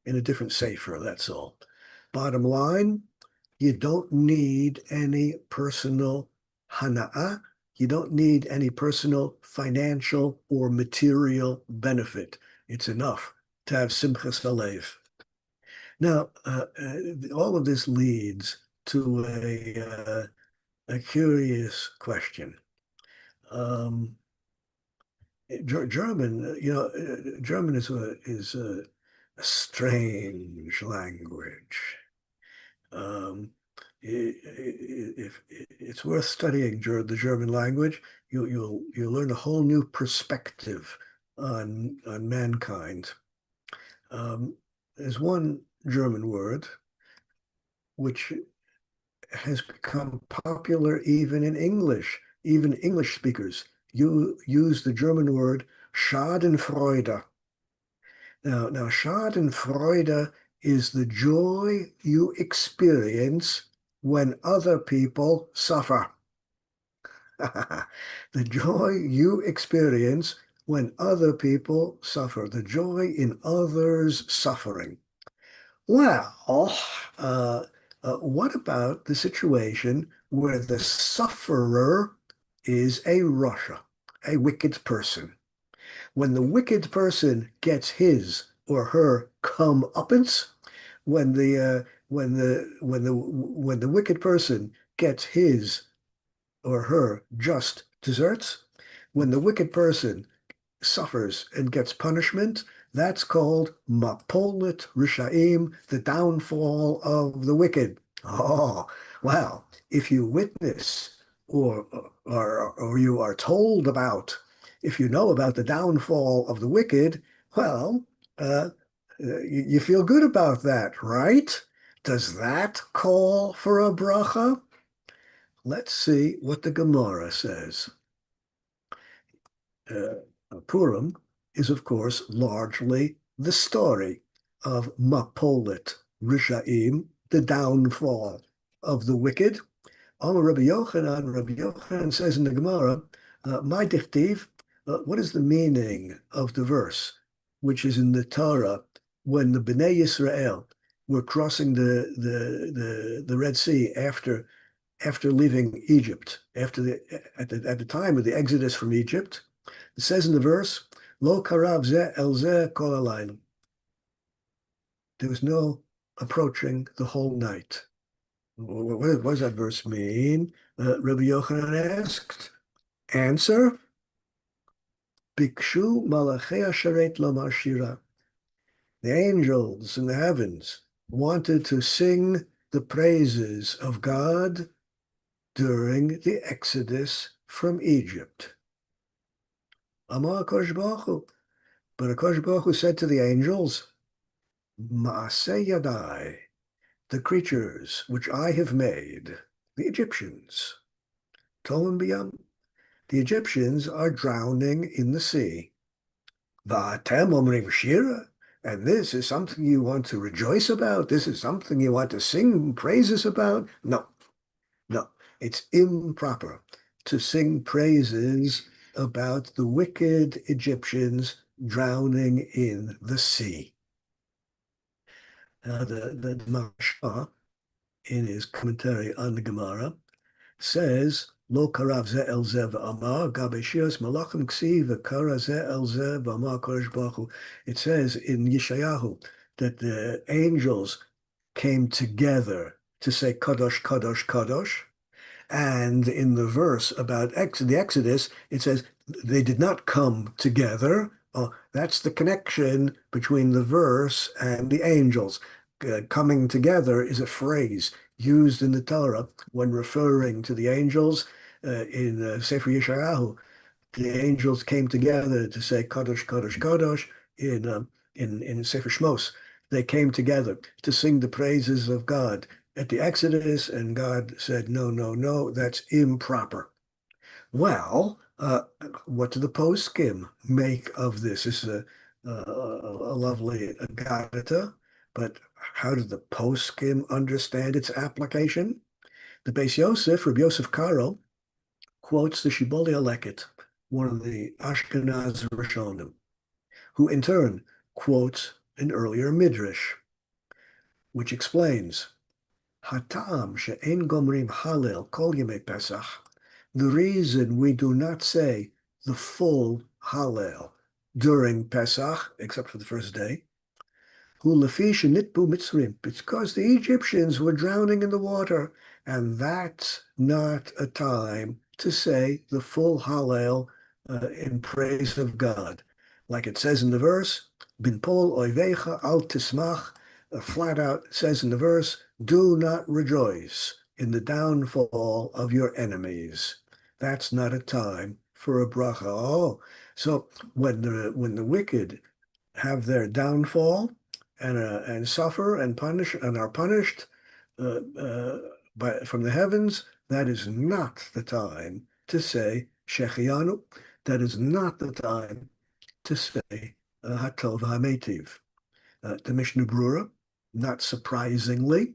a different sefer, that's all. Bottom line, you don't need any personal hana'ah. You don't need any personal financial or material benefit. It's enough to have simchas halev. Now, all of this leads to a curious question. German, German is a strange language. If it's worth studying the German language, you'll learn a whole new perspective on mankind. There's one German word which has become popular even in English. Even English speakers use the German word Schadenfreude. Now Schadenfreude is the joy you experience when other people suffer. The joy you experience when other people suffer, the joy in others' suffering. Well, what about the situation where the sufferer is a rasha, a wicked person? When the wicked person gets his or her comeuppance, when the wicked person gets his or her just desserts, when the wicked person suffers and gets punishment, that's called mapolet rishaim, the downfall of the wicked. Oh, well, if you witness or you are told about, if you know about the downfall of the wicked, well, you feel good about that, right? Does that call for a bracha? Let's see what the Gemara says. Purim is, of course, largely the story of Mapolet Rishaim, the downfall of the wicked. Rabbi Yochanan says in the Gemara, my dichtiv, what is the meaning of the verse, which is in the Torah, when the Bnei Yisrael were crossing the Red Sea after leaving Egypt, at the time of the exodus from Egypt? It says in the verse, Lo karav zeh el zeh kol halayla. There was no approaching the whole night. What does that verse mean? Rabbi Yochanan asked. Answer, Bikshu malachei asharet lomar shira. The angels in the heavens wanted to sing the praises of God during the exodus from Egypt. Amar HaKadosh Baruch Hu. But HaKadosh Baruch Hu said to the angels, Ma'aseh Yadai, the creatures which I have made, the Egyptians, Tohen B'yam, the Egyptians are drowning in the sea. Va'atem omrim shira, and this is something you want to rejoice about? This is something you want to sing praises about? No, it's improper to sing praises about the wicked Egyptians drowning in the sea. The Maharsha, in his commentary on the Gemara, says, Lo karav zeh el zeh v'amar, gabe shiras malachim ksi v'kara zeh el zeh v'amar kodesh baruch hu. It says in Yeshayahu that the angels came together to say Kadosh, Kadosh, Kadosh. And in the verse about the Exodus, it says they did not come together. Oh, that's the connection between the verse and the angels. Coming together is a phrase used in the Torah when referring to the angels. In Sefer Yeshayahu, the angels came together to say Kadosh, Kadosh, Kadosh. In Sefer Shmos, they came together to sing the praises of God at the Exodus, and God said, no, that's improper. Well, what do the poskim make of this? This is a lovely Agadata, but how do the poskim understand its application? The Beis Yosef, Rabbi Yosef Karo, quotes the Shibbolei HaLeket, one of the Ashkenaz Rishonim, who in turn quotes an earlier Midrash, which explains, Hatam she'en gomrim Hallel kol yemei Pesach. The reason we do not say the full Hallel during Pesach, except for the first day, hu lefi shenitbu Mitzrim, because the Egyptians were drowning in the water, and that's not a time to say the full Hallel in praise of God. Like it says in the verse, Bin pol oivecha al tismach, flat out says in the verse, do not rejoice in the downfall of your enemies. That's not a time for a bracha. Oh, so when the wicked have their downfall and suffer and punish and are punished from the heavens, that is not the time to say Shechianu. That is not the time to say Hatov HaMeitiv. The Mishnah Brura, not surprisingly,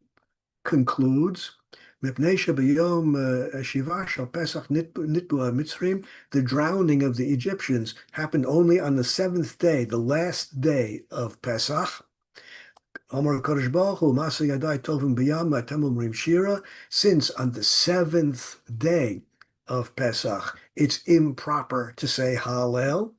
concludes, the drowning of the Egyptians happened only on the seventh day, the last day of Pesach. Since on the seventh day of Pesach, it's improper to say Hallel.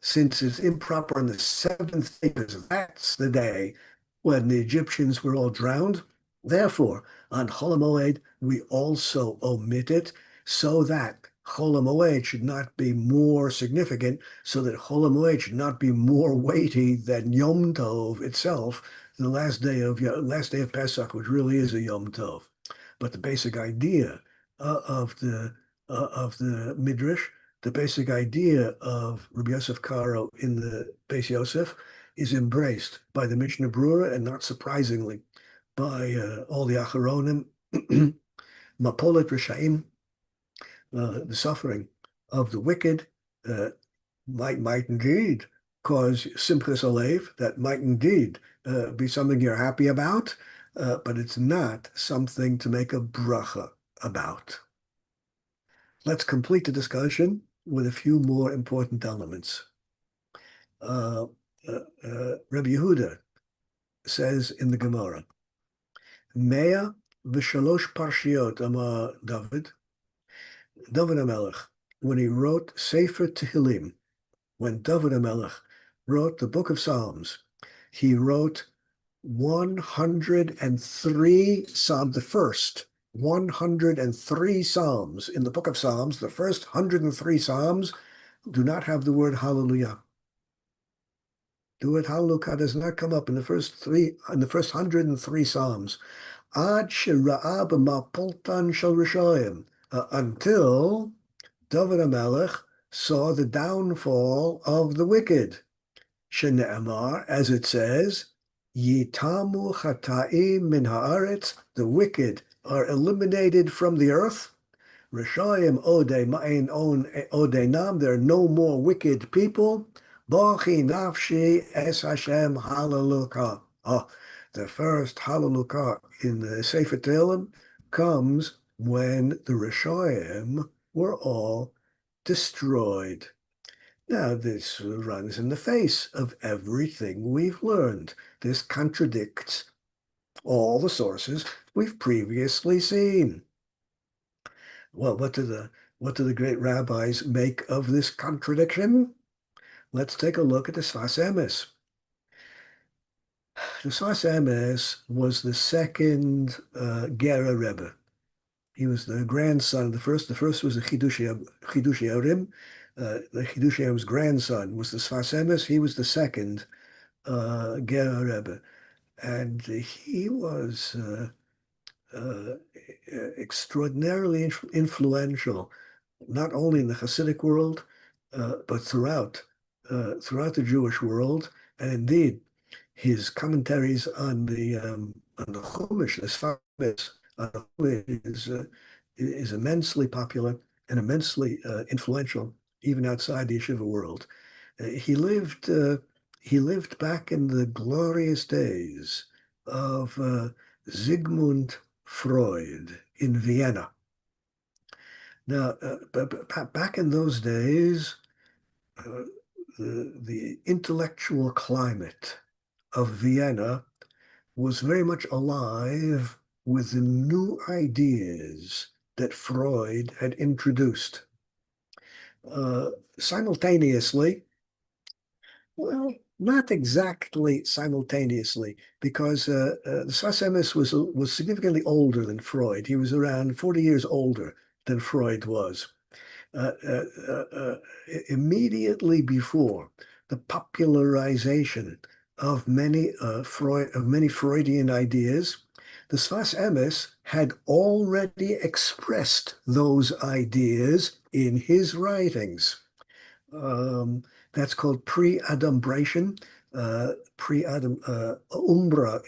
Since it's improper on the seventh day, because that's the day when the Egyptians were all drowned. Therefore, on Chol HaMoed, we also omit it so that Chol HaMoed should not be more significant, so that Chol HaMoed should not be more weighty than Yom Tov itself, the last day of Pesach, which really is a Yom Tov. But the basic idea of the of the Midrash. The basic idea of Rabbi Yosef Karo in the Beis Yosef is embraced by the Mishnah Brura, and not surprisingly, by all the Acharonim. Mapolet Rishaim, the suffering of the wicked, might indeed cause Simchas Alev. That might indeed be something you're happy about, but it's not something to make a bracha about. Let's complete the discussion with a few more important elements. Rabbi Yehuda says in the Gemara, Mea v'shalosh parshiot amar David HaMelech, when he wrote Sefer Tehillim, when David HaMelech wrote the Book of Psalms, he wrote 103 Psalms, the first 103 Psalms in the Book of Psalms. The first 103 Psalms do not have the word Hallelujah. The word Hallelujah does not come up in the first 103 Psalms. Ad shera'a b'mapoltan shel Rishayim, until David HaMelech saw the downfall of the wicked. Shene'amar, as it says, Yitamu chata'im min haaretz, the wicked are eliminated from the earth. Rishayim odei ma'in odeinam, there are no more wicked people. Bachi nafshi es Hashem hallelujah. The first hallelujah in the Sefer Tehillim comes when the Rishayim were all destroyed. Now, this runs in the face of everything we've learned. This contradicts all the sources we've previously seen. Well, what do the great rabbis make of this contradiction? Let's take a look at the Sfas Emes. The Sfas Emes was the second Gera Rebbe. He was the grandson of the first. The first was the Chidushei Yorim. The Chidushei Yorim's grandson was the Sfas Emes. He was the second Gera Rebbe. And he was extraordinarily influential, not only in the Hasidic world, but throughout the Jewish world. And indeed, his commentaries on the Chumash, the Sfas Emes, is immensely popular and immensely influential, even outside the Yeshiva world. He lived back in the glorious days of Sigmund Freud in Vienna. Now, back in those days, the intellectual climate of Vienna was very much alive with the new ideas that Freud had introduced. Simultaneously, well, not exactly simultaneously, because the Sfas Emes was significantly older than Freud. He was around 40 years older than Freud was. Immediately before the popularization of many Freudian ideas, the Sfas Emes had already expressed those ideas in his writings. That's called pre-adumbration. Umbra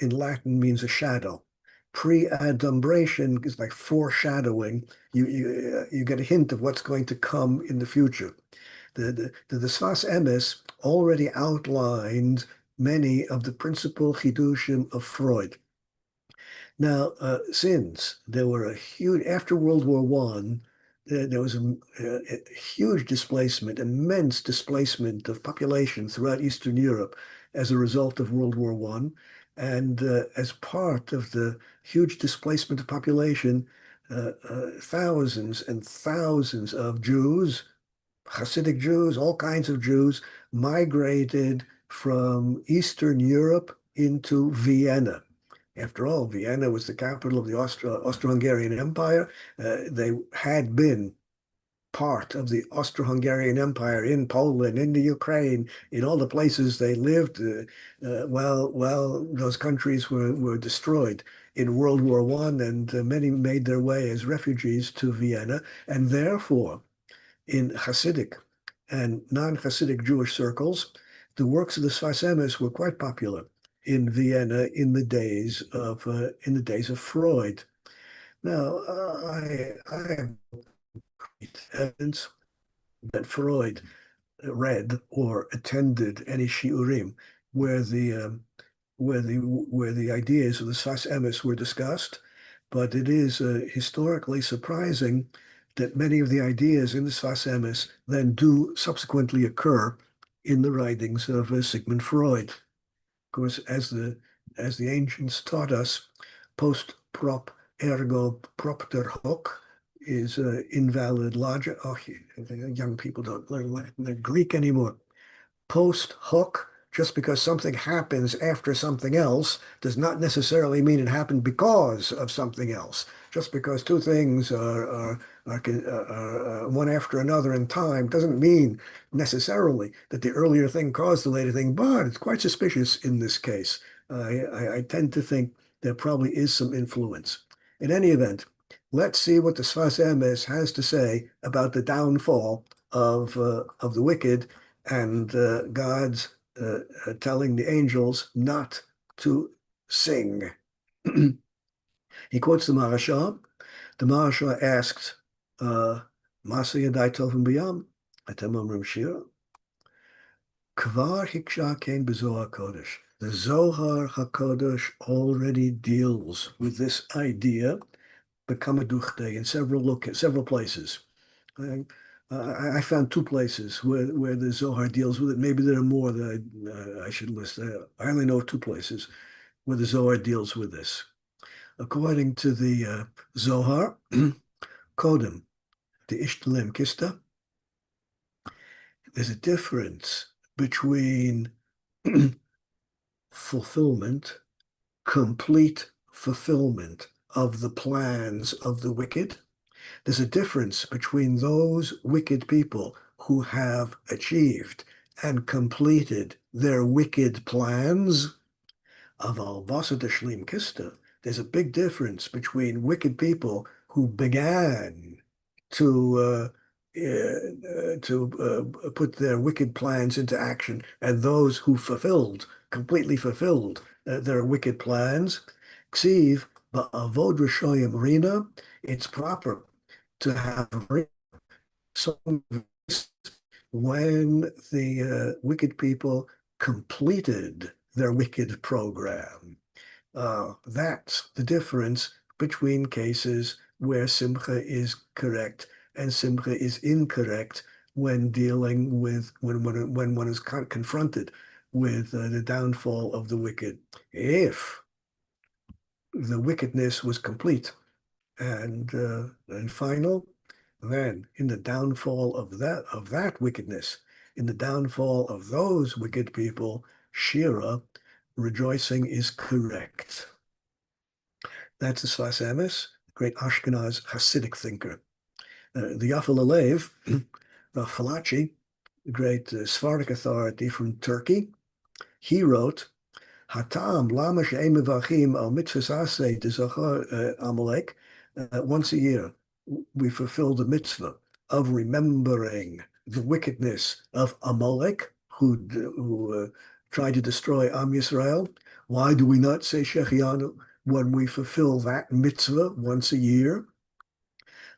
in Latin means a shadow. Pre-adumbration is like foreshadowing. You get a hint of what's going to come in the future. The Sfas Emes already outlined many of the principal chidushim of Freud. Now, since there were after World War I, there was a huge displacement, immense displacement of population throughout Eastern Europe as a result of World War I. And as part of the huge displacement of population, thousands and thousands of Jews, Hasidic Jews, all kinds of Jews, migrated from Eastern Europe into Vienna. After all, Vienna was the capital of the Austro-Hungarian Empire. They had been part of the Austro-Hungarian Empire, in Poland, in the Ukraine, in all the places they lived, well, those countries were destroyed in World War I, and many made their way as refugees to Vienna, and therefore, in Hasidic and non-Hasidic Jewish circles, the works of the Sfas Emes were quite popular in Vienna in the days of Freud. Now, I have evidence that Freud read or attended any shiurim where the ideas of the Sfas Emes were discussed, but it is historically surprising that many of the ideas in the Sfas Emes then do subsequently occur in the writings of Sigmund Freud. Of course, as the ancients taught us, post prop ergo propter hoc is invalid logic. Oh, young people don't learn Greek anymore. Post hoc, just because something happens after something else, does not necessarily mean it happened because of something else. Just because two things are one after another in time doesn't mean necessarily that the earlier thing caused the later thing, but it's quite suspicious in this case. I tend to think there probably is some influence. In any event, let's see what the Sfas Emes has to say about the downfall of the wicked and God's telling the angels not to sing. He quotes the Marashah. The Marashah asks, Masa Yadai Tovim B'yam, Atem Omrim Shira. Kvar Hiksha Kain B'Zohar Kodesh. The Zohar HaKodesh already deals with this idea, B'Kamaduchte, in several places. I found two places where the Zohar deals with it. Maybe there are more that I should list. I only know two places where the Zohar deals with this. According to the Zohar, Kodem, the Ishtalim Kista, there's a difference between fulfillment, complete fulfillment of the plans of the wicked. There's a difference between those wicked people who have achieved and completed their wicked plans. Aval Vasa Shlim Kista, there's a big difference between wicked people who began to put their wicked plans into action and those who completely fulfilled their wicked plans. Ksiv ba'avod rishoyim rina, it's proper to have when the wicked people completed their wicked program. That's the difference between cases where Simcha is correct and Simcha is incorrect when dealing with, when one is confronted with the downfall of the wicked. If the wickedness was complete and final, then in the downfall of that wickedness, in the downfall of those wicked people, Shira, rejoicing, is correct. That's the Sfas Emes, great Ashkenaz Hasidic thinker. The Yafal Alev, Falachi, the great Sephardic authority from Turkey, he wrote, Hatam lama she'em mevachim al mitzvahs aseh d'zachar Amalek. Once a year, we fulfill the mitzvah of remembering the wickedness of Amalek, who tried to destroy Am Yisrael. Why do we not say Shechianu when we fulfill that mitzvah once a year?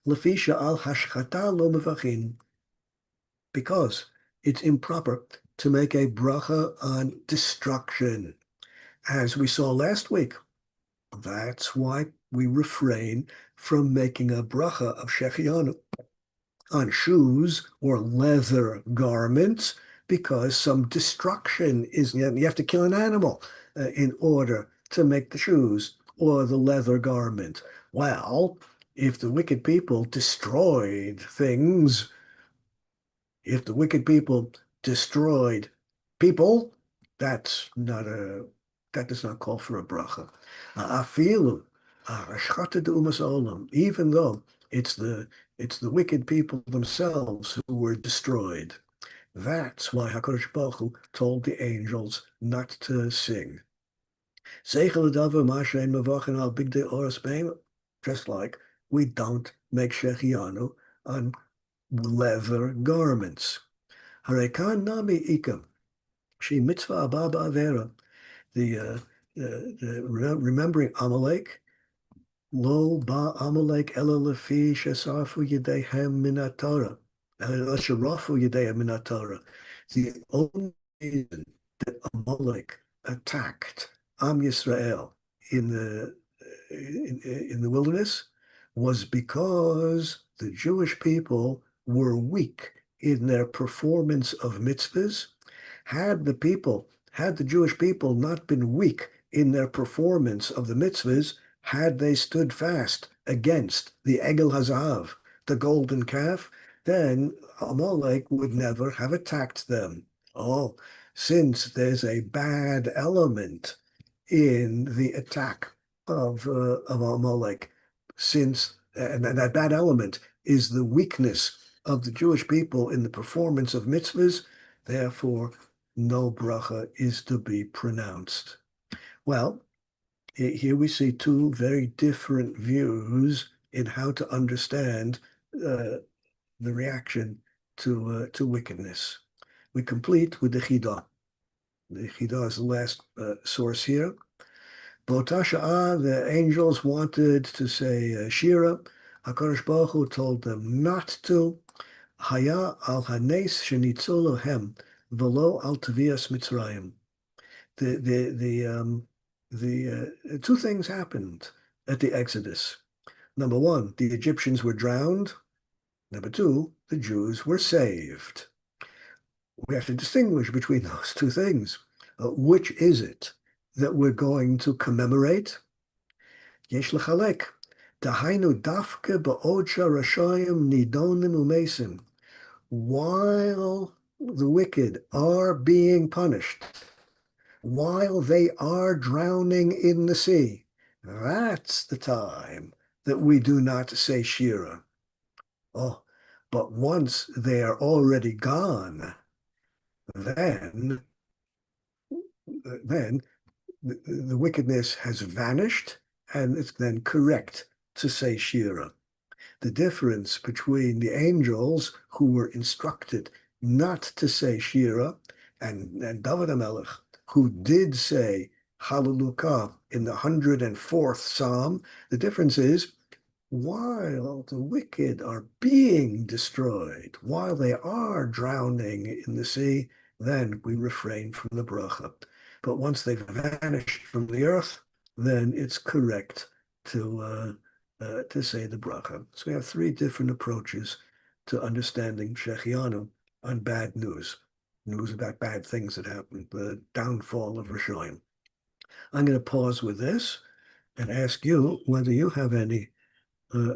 Lefisha al hashchata lo mevachin, because it's improper to make a bracha on destruction. As we saw last week, that's why we refrain from making a bracha of Shechianu on shoes or leather garments, because some destruction is, you have to kill an animal in order to make the shoes or the leather garment. Well, if the wicked people destroyed things, if the wicked people destroyed people, that does not call for a bracha. Afilu, even though It's the wicked people themselves who were destroyed. That's why HaKadosh Baruch Hu told the angels not to sing. Just like we don't make shechianu on leather garments. Harekan nami ikam. She mitzvah ababa avera. Remembering Amalek. Lo ba Amalek ela lefi shesafu yedehem minat Torah. Sharafu yedehem minat Torah. The only reason that Amalek attacked Am Yisrael in the wilderness was because the Jewish people were weak in their performance of mitzvahs. Had the Jewish people not been weak in their performance of the mitzvahs, had they stood fast against the Egel Hazav, the golden calf, then Amalek would never have attacked them. Oh, since there's a bad element in the attack of Amalek, and that bad element is the weakness of the Jewish people in the performance of mitzvahs, therefore no bracha is to be pronounced. Well, here we see two very different views in how to understand the reaction to wickedness. We complete with the Chidah. The Chidah is the last source here. B'otah the angels wanted to say Shira. HaKadosh Baruch Hu told them not to. Haya al hanes shenitzol lohem v'lo al tevias Mitzrayim. The two things happened at the Exodus. Number one, the Egyptians were drowned. Number two, the Jews were saved. We have to distinguish between those two things. Which is it that we're going to commemorate? Yesh lechalek, dahainu dafke ba'odsha rashayim nidonim umesim. While the wicked are being punished, while they are drowning in the sea, that's the time that we do not say Shira. Oh, but once they are already gone, then the wickedness has vanished, and it's then correct to say Shira. The difference between the angels who were instructed not to say Shira and David HaMelech, who did say Hallelujah in the 104th Psalm, the difference is while the wicked are being destroyed, while they are drowning in the sea, then we refrain from the bracha. But once they've vanished from the earth, then it's correct to say the bracha. So we have three different approaches to understanding Shechianu on bad news about bad things that happened, the downfall of Rishayim. I'm going to pause with this and ask you whether you have any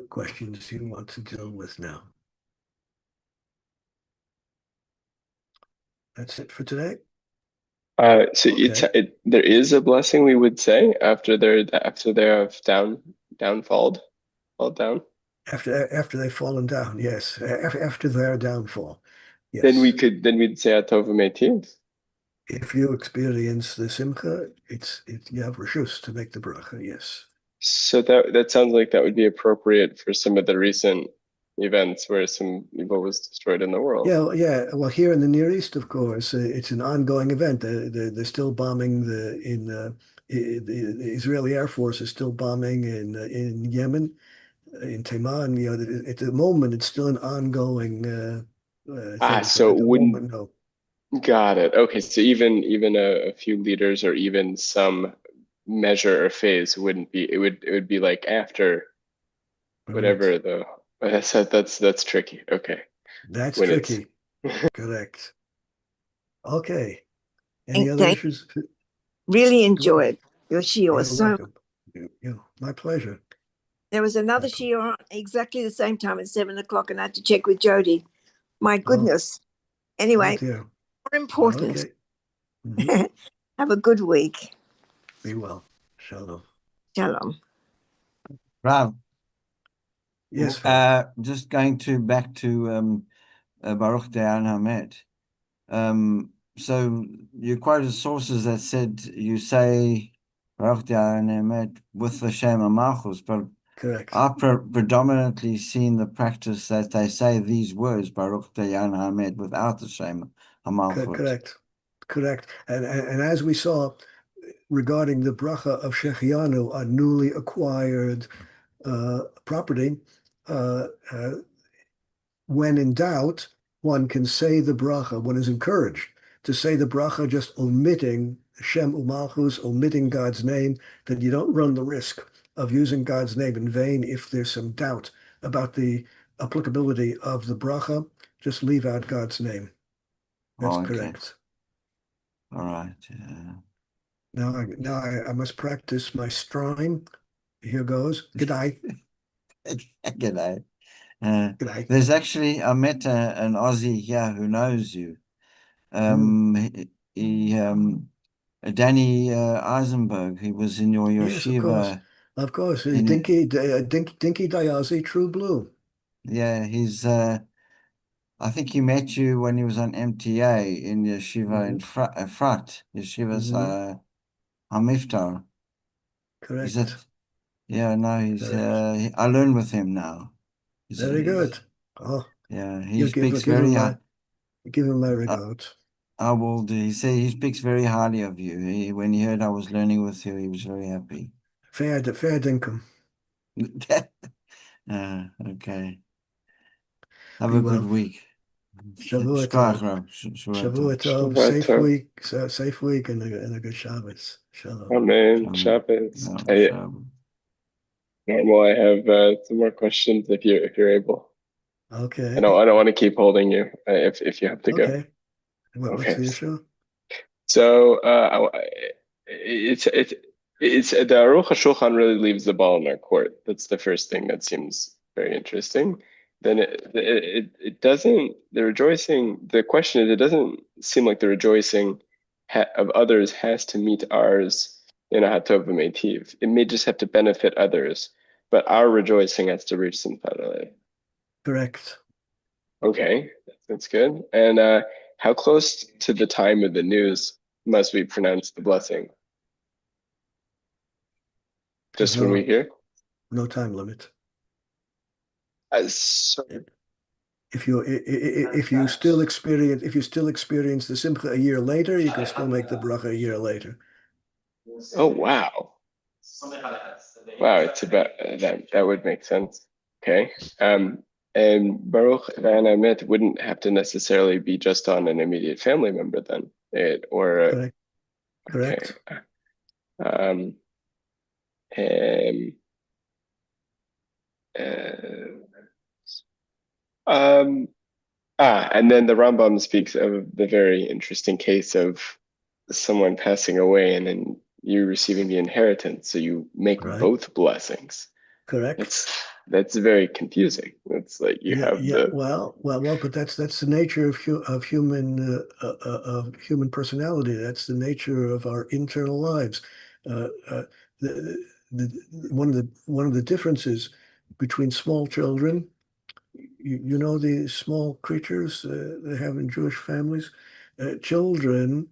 questions you want to deal with now. That's it for today. So okay. There is a blessing we would say after they have fall down. After they've fallen down, yes. After their downfall, yes. Then we'd say Atov Metiv. If you experience the Simchat, you have reshus to make the bracha, yes. So that sounds like that would be appropriate for some of the recent events where some evil was destroyed in the world. Yeah. Well, here in the Near East, of course, it's an ongoing event. They're still bombing the Israeli Air Force is still bombing in Yemen, in Taiman. At the moment, it's still an ongoing thing. So it wouldn't. Moment, no. Got it. Okay, so even a few leaders or even some measure or phase wouldn't be. It would be like after whatever right. That's tricky. Okay. That's tricky. Correct. Okay. Any other issues? Really enjoyed your shiur. So my pleasure. There was another shiur exactly the same time at 7:00, and I had to check with Jody. My goodness. Anyway, more important. Okay. Mm-hmm. Have a good week. Be well. Shalom. Shalom. Rav. Yes. Just going back to Baruch Dayan Hamet. So you quoted sources that said you say Baruch Dayan Hamet with the Shem HaMalchus, but correct. I've predominantly seen the practice that they say these words Baruch Dayan Hamet without the Shem HaMalchus. Correct. And as we saw regarding the bracha of Shechianu, a newly acquired property, when in doubt, one can say the bracha. One is encouraged to say the bracha, just omitting Shem Umalchus, omitting God's name, that you don't run the risk of using God's name in vain if there's some doubt about the applicability of the bracha. Just leave out God's name. That's correct. All right. Now I must practice my strine. Here goes. Good day. Good day. There's actually, I met an Aussie here who knows you. Danny Eisenberg, he was in your Yeshiva. Yes, of course. Dinky Diazi, True Blue. Yeah, he's I think he met you when he was on MTA in Yeshiva in Frat, Yeshiva's Hamiftar. Correct. Yeah, no, he's I learn with him now. Very good. Oh, yeah, he speaks very high. Give him my regards. I will do. He said he speaks very highly of you. When he heard I was learning with you, he was very happy. Fair dinkum. Okay. Have a good week. Shavua Tov. Safe week, and a good Shabbos. Shalom. Amen. Shabbos. Normal, I have some more questions if you're able. Okay. I don't want to keep holding you if you have to go. Okay. What's the issue? So it's the Aruch HaShulchan really leaves the ball in our court. That's the first thing that seems very interesting. Then it doesn't. The rejoicing. The question is, it doesn't seem like the rejoicing of others has to meet ours in a hatov v'meitiv. It may just have to benefit others, but our rejoicing has to reach Simchat. Correct. Okay, that's good. And how close to the time of the news must we pronounce the blessing? Just when we hear? No time limit. So if you still experience the simcha a year later, you can still make the bracha a year later. Oh wow! Wow, it's about that would make sense. Okay. And Baruch Dayan Hamet wouldn't have to necessarily be just on an immediate family member then, Correct. And then the Rambam speaks of the very interesting case of someone passing away and then you receiving the inheritance, so you make both blessings. Correct. That's very confusing. It's like you have well, but that's the nature of human personality. That's the nature of our internal lives. One of the differences between small children, you know, the small creatures they have in Jewish families, children,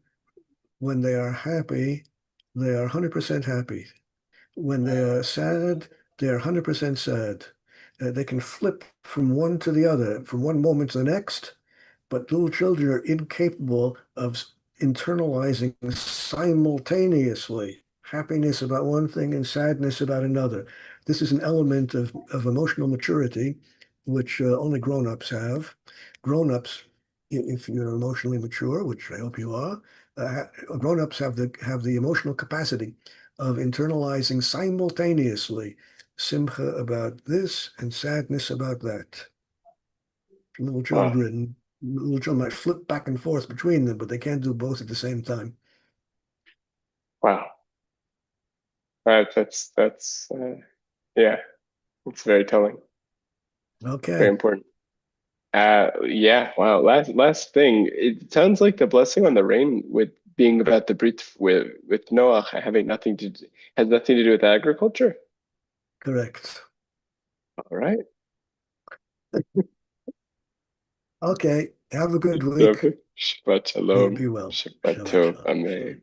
when they are happy, they are 100% happy. When they are sad, they are 100% sad. They can flip from one to the other, from one moment to the next, but little children are incapable of internalizing simultaneously happiness about one thing and sadness about another. This is an element of emotional maturity, which only grown-ups have. Grown-ups, if you're emotionally mature, which I hope you are, grown-ups have the emotional capacity of internalizing simultaneously simcha about this and sadness about that. Little children might flip back and forth between them, but they can't do both at the same time. Wow. That's yeah, it's very telling. Okay. Very important. Yeah. Wow. Last thing. It sounds like the blessing on the rain with being about the brit with Noach has nothing to do with agriculture. Correct. All right. Okay. Have a good week. Shabbat shalom. Be well. Shabbat Shabbat tov. shalom. Amen.